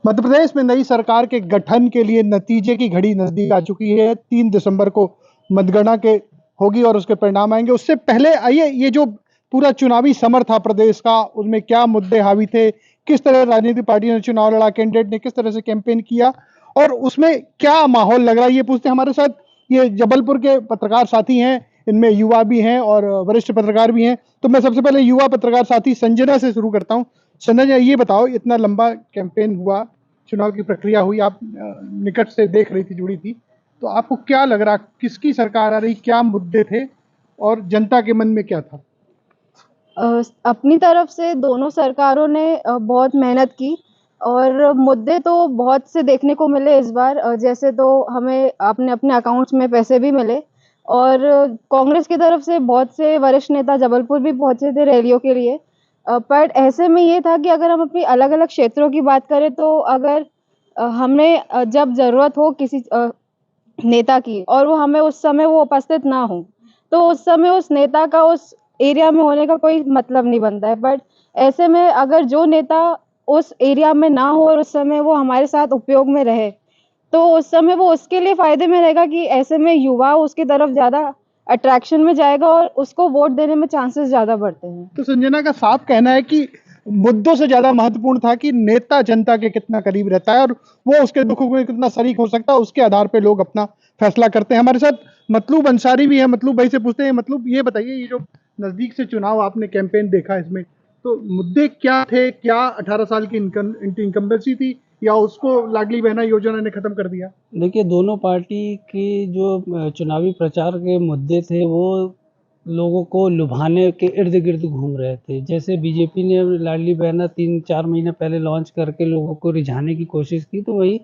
मध्य प्रदेश में नई सरकार के गठन के लिए नतीजे की घड़ी नजदीक आ चुकी है। 3 दिसंबर को मतगणना के होगी और उसके परिणाम आएंगे। उससे पहले आइए, ये जो पूरा चुनावी समर था प्रदेश का, उसमें क्या मुद्दे हावी थे, किस तरह राजनीतिक पार्टियों ने चुनाव लड़ा, कैंडिडेट ने किस तरह से कैंपेन किया और उसमें क्या माहौल लग रहा है, ये पूछते हमारे साथ ये जबलपुर के पत्रकार साथी हैं। इनमें युवा भी हैं और वरिष्ठ पत्रकार भी हैं। तो मैं सबसे पहले युवा पत्रकार साथी संजना से शुरू करता हूँ। संजना, ये बताओ, इतना लंबा कैंपेन हुआ, चुनाव की प्रक्रिया हुई, आप निकट से देख रही थी, जुड़ी थी, तो आपको क्या लग रहा, किसकी सरकार आ रही, क्या मुद्दे थे और जनता के मन में क्या था? अपनी तरफ से दोनों सरकारों ने बहुत मेहनत की और मुद्दे तो बहुत से देखने को मिले इस बार। जैसे तो हमें अपने अपने अकाउंट्स में पैसे भी मिले और कांग्रेस की तरफ से बहुत से वरिष्ठ नेता जबलपुर भी पहुंचे थे रैलियों के लिए। पर ऐसे में ये था कि अगर हम अपनी अलग-अलग क्षेत्रों की बात करें तो अगर हमें जब ज़रूरत हो किसी नेता की और वो हमें उस समय वो उपस्थित ना हो, तो उस समय उस नेता का उस एरिया में होने का कोई मतलब नहीं बनता है। बट ऐसे में अगर जो नेता उस एरिया में ना हो और उस समय वो हमारे साथ उपयोग में रहे, तो उस समय वो उसके लिए फ़ायदे में रहेगा कि ऐसे में युवा उसकी तरफ ज़्यादा अट्रैक्शन में जाएगा और उसको वोट देने में चांसेस ज़्यादा बढ़ते हैं। तो संजना का साफ कहना है कि मुद्दों से ज्यादा महत्वपूर्ण था कि नेता जनता के कितना करीब रहता है और वो उसके दुखों में कितना शरीक हो सकता है, उसके आधार पे लोग अपना फैसला करते हैं। हमारे साथ मतलूब अंसारी भी है। मतलूब भाई से पूछते हैं। मतलूब, ये बताइए, ये जो नजदीक से चुनाव आपने कैंपेन देखा, इसमें तो मुद्दे क्या थे? क्या 18 साल की इनकम्बेंसी थी या उसको लाडली बहना योजना ने खत्म कर दिया? देखिए, दोनों पार्टी की जो चुनावी प्रचार के मुद्दे थे वो लोगों को लुभाने के इर्द-गिर्द घूम रहे थे। जैसे बीजेपी ने लाडली बहना 3-4 महीने पहले लॉन्च करके लोगों को रिझाने की कोशिश की, तो वहीं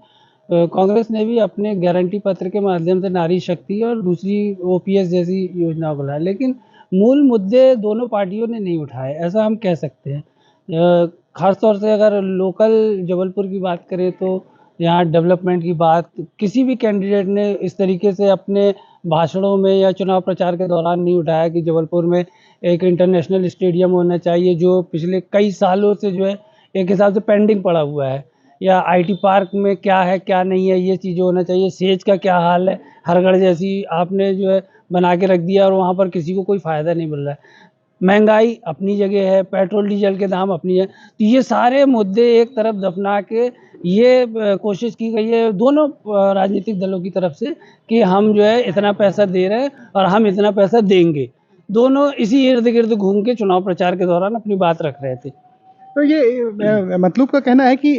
कांग्रेस ने भी अपने गारंटी पत्र के माध्यम से नारी शक्ति और दूसरी ओपीएस जैसी योजना बनाई। लेकिन मूल मुद्दे दोनों पार्टियों ने नहीं उठाए, ऐसा हम कह सकते हैं। ख़ास तौर से अगर लोकल जबलपुर की बात करें तो यहाँ डेवलपमेंट की बात किसी भी कैंडिडेट ने इस तरीके से अपने भाषणों में या चुनाव प्रचार के दौरान नहीं उठाया कि जबलपुर में एक इंटरनेशनल स्टेडियम होना चाहिए, जो पिछले कई सालों से जो है एक हिसाब से पेंडिंग पड़ा हुआ है, या आईटी पार्क में क्या है क्या नहीं है ये चीज़ें होना चाहिए। सेज का क्या हाल है, हरगढ़ जैसी आपने जो है बना के रख दिया और वहाँ पर किसी को कोई फ़ायदा नहीं मिल रहा है। महंगाई अपनी जगह है, पेट्रोल डीजल के दाम अपनी है, तो ये सारे मुद्दे एक तरफ दफना के ये कोशिश की गई है दोनों राजनीतिक दलों की तरफ से कि हम जो है इतना पैसा दे रहे हैं और हम इतना पैसा देंगे। दोनों इसी इर्द-गिर्द घूम के चुनाव प्रचार के दौरान अपनी बात रख रहे थे। तो ये मतलब का कहना है कि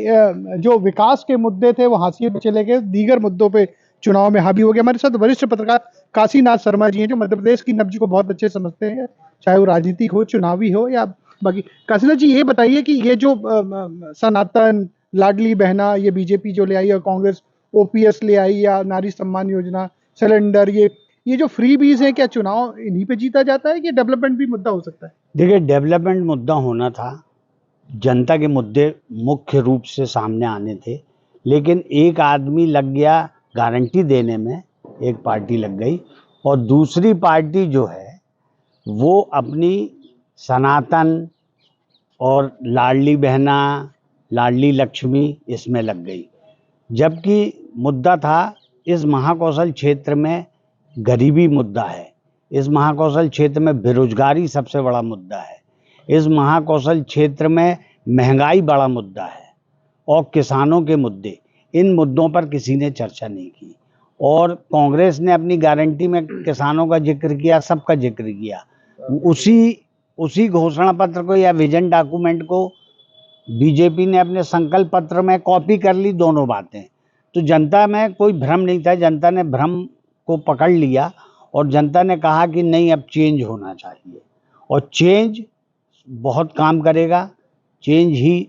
जो विकास के मुद्दे थे वो हाशिए पे चले गए, दीगर मुद्दों पे चुनाव में हावी हो गया। हमारे साथ वरिष्ठ पत्रकार काशीनाथ शर्मा जी हैं, जो मध्य प्रदेश की नब्ज को बहुत अच्छे समझते हैं, चाहे वो राजनीतिक हो, चुनावी हो या बाकी। काशीनाथ जी, ये बताइए कि ये जो सनातन, लाडली बहना, ये बीजेपी जो ले आई और कांग्रेस ओपीएस ले आई, या नारी सम्मान योजना, सिलेंडर, ये जो फ्री बीज है, क्या चुनाव इन्हीं पे जीता जाता है कि डेवलपमेंट भी मुद्दा हो सकता है? देखिए, डेवलपमेंट मुद्दा होना था, जनता के मुद्दे मुख्य रूप से सामने आने थे, लेकिन एक आदमी लग गया गारंटी देने में, एक पार्टी लग गई और दूसरी पार्टी जो है वो अपनी सनातन और लाडली बहना, लाडली लक्ष्मी इसमें लग गई। जबकि मुद्दा था इस महाकौशल क्षेत्र में गरीबी मुद्दा है, इस महाकौशल क्षेत्र में बेरोजगारी सबसे बड़ा मुद्दा है, इस महाकौशल क्षेत्र में महंगाई बड़ा मुद्दा है और किसानों के मुद्दे। इन मुद्दों पर किसी ने चर्चा नहीं की और कांग्रेस ने अपनी गारंटी में किसानों का जिक्र किया, सबका जिक्र किया। उसी घोषणा पत्र को या विजन डॉक्यूमेंट को बीजेपी ने अपने संकल्प पत्र में कॉपी कर ली, दोनों बातें। तो जनता में कोई भ्रम नहीं था, जनता ने भ्रम को पकड़ लिया और जनता ने कहा कि नहीं, अब चेंज होना चाहिए और चेंज बहुत काम करेगा, चेंज ही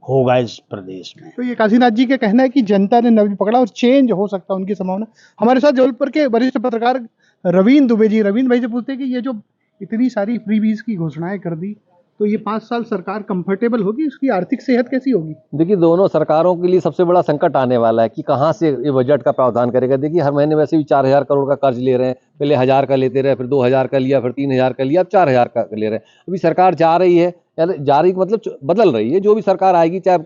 होगा इस प्रदेश में। तो ये काशीनाथ जी का कहना है कि जनता ने नब्ज पकड़ा और चेंज हो सकता है, उनकी संभावना। हमारे साथ जबलपुर के वरिष्ठ पत्रकार रवींद्र दुबे जी, रवींद्र भाई से पूछते हैं कि ये जो इतनी सारी फ्रीबीज की घोषणाएं कर दी, तो ये 5 साल सरकार कंफर्टेबल होगी, उसकी आर्थिक सेहत कैसी होगी? देखिए, दोनों सरकारों के लिए सबसे बड़ा संकट आने वाला है कि कहाँ से ये बजट का प्रावधान करेगा। देखिए, हर महीने वैसे भी 4,000 करोड़ का कर्ज ले रहे हैं, पहले 1,000 का लेते रहे, फिर 2,000 का लिया, फिर 3,000 का लिया, अब 4,000 का ले रहे हैं। अभी सरकार चाह रही है यानी जारी मतलब बदल रही है। जो भी सरकार आएगी, चाहे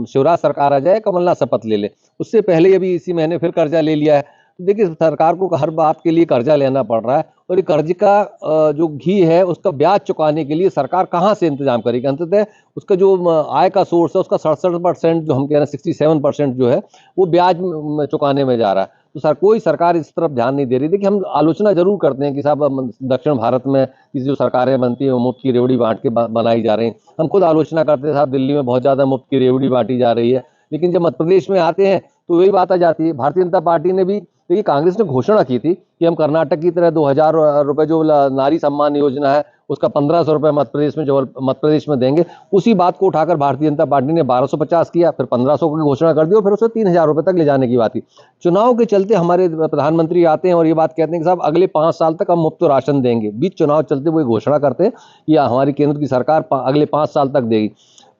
शिवराज सरकार आ जाए, कमलनाथ शपथ ले ले, उससे पहले अभी इसी महीने फिर कर्जा ले लिया है। तो देखिए सरकार को हर बात के लिए कर्जा लेना पड़ रहा है, और ये कर्ज का जो घी है उसका ब्याज चुकाने के लिए सरकार कहाँ से इंतजाम करेगी। अंततः उसका जो आय का सोर्स है उसका 67% जो हम कह रहे हैं 67% जो है वो ब्याज चुकाने में जा रहा है। तो सर कोई सरकार इस तरफ ध्यान नहीं दे रही। देखिए हम आलोचना जरूर करते हैं कि साहब दक्षिण भारत में की जो सरकारें बनती है वो मुफ्त की रेवड़ी बांट के बनाई जा रही हैं। हम खुद आलोचना करते हैं साहब दिल्ली में बहुत ज़्यादा मुफ्त की रेवड़ी बांटी जा रही है, लेकिन जब मध्य प्रदेश में आते हैं तो वही बात आ जाती है। भारतीय जनता पार्टी ने भी, देखिए कांग्रेस ने घोषणा की थी कि हम कर्नाटक की तरह 2000 रुपये जो नारी सम्मान योजना है उसका 1500 रुपये मध्य प्रदेश में देंगे। उसी बात को उठाकर भारतीय जनता पार्टी ने 1250 किया, फिर 1500 की घोषणा कर दी और फिर उसे 3000 रुपये तक ले जाने की बात थी। चुनाव के चलते हमारे प्रधानमंत्री आते हैं और ये बात कहते हैं कि साहब अगले 5 साल तक हम मुफ्त राशन देंगे। बीच चुनाव चलते हुए घोषणा करते हैं कि हमारी केंद्र की सरकार अगले 5 साल तक देगी।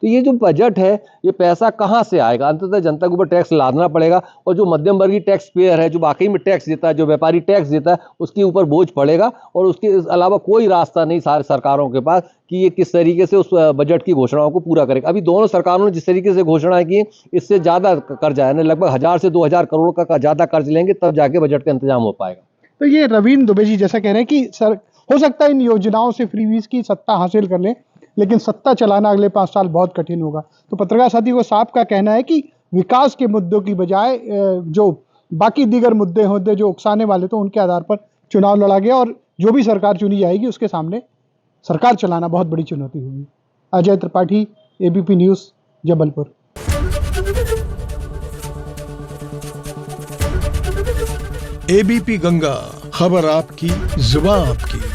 तो ये जो बजट है ये पैसा कहाँ से आएगा? अंततः जनता के ऊपर टैक्स लादना पड़ेगा, और जो मध्यम वर्गीय टैक्स पेयर है, जो वाकई में टैक्स देता है, जो व्यापारी टैक्स देता है, उसके ऊपर बोझ पड़ेगा। और उसके अलावा कोई रास्ता नहीं सारे सरकारों के पास कि ये किस तरीके से उस बजट की घोषणाओं को पूरा करेगा। अभी दोनों सरकारों ने जिस तरीके से घोषणाएं की, इससे ज़्यादा कर्जा है, लगभग 1000 से 2000 करोड़ का ज़्यादा कर्ज लेंगे तब जाके बजट का इंतजाम हो पाएगा। तो ये रवींद्र दुबे जी जैसा कह रहे हैं कि सर हो सकता है इन योजनाओं से फ्रीबीज की सत्ता हासिल कर लें, लेकिन सत्ता चलाना अगले 5 साल बहुत कठिन होगा। तो पत्रकार साथी को साहब का कहना है कि विकास के मुद्दों की बजाय जो बाकी दीगर मुद्दे जो उकसाने वाले तो उनके आधार पर चुनाव लड़ा गया, और जो भी सरकार चुनी जाएगी उसके सामने सरकार चलाना बहुत बड़ी चुनौती होगी। Ajay Tripathi, ABP news, Jabalpur. ABP Ganga, खबर आपकी, जुबान आपकी।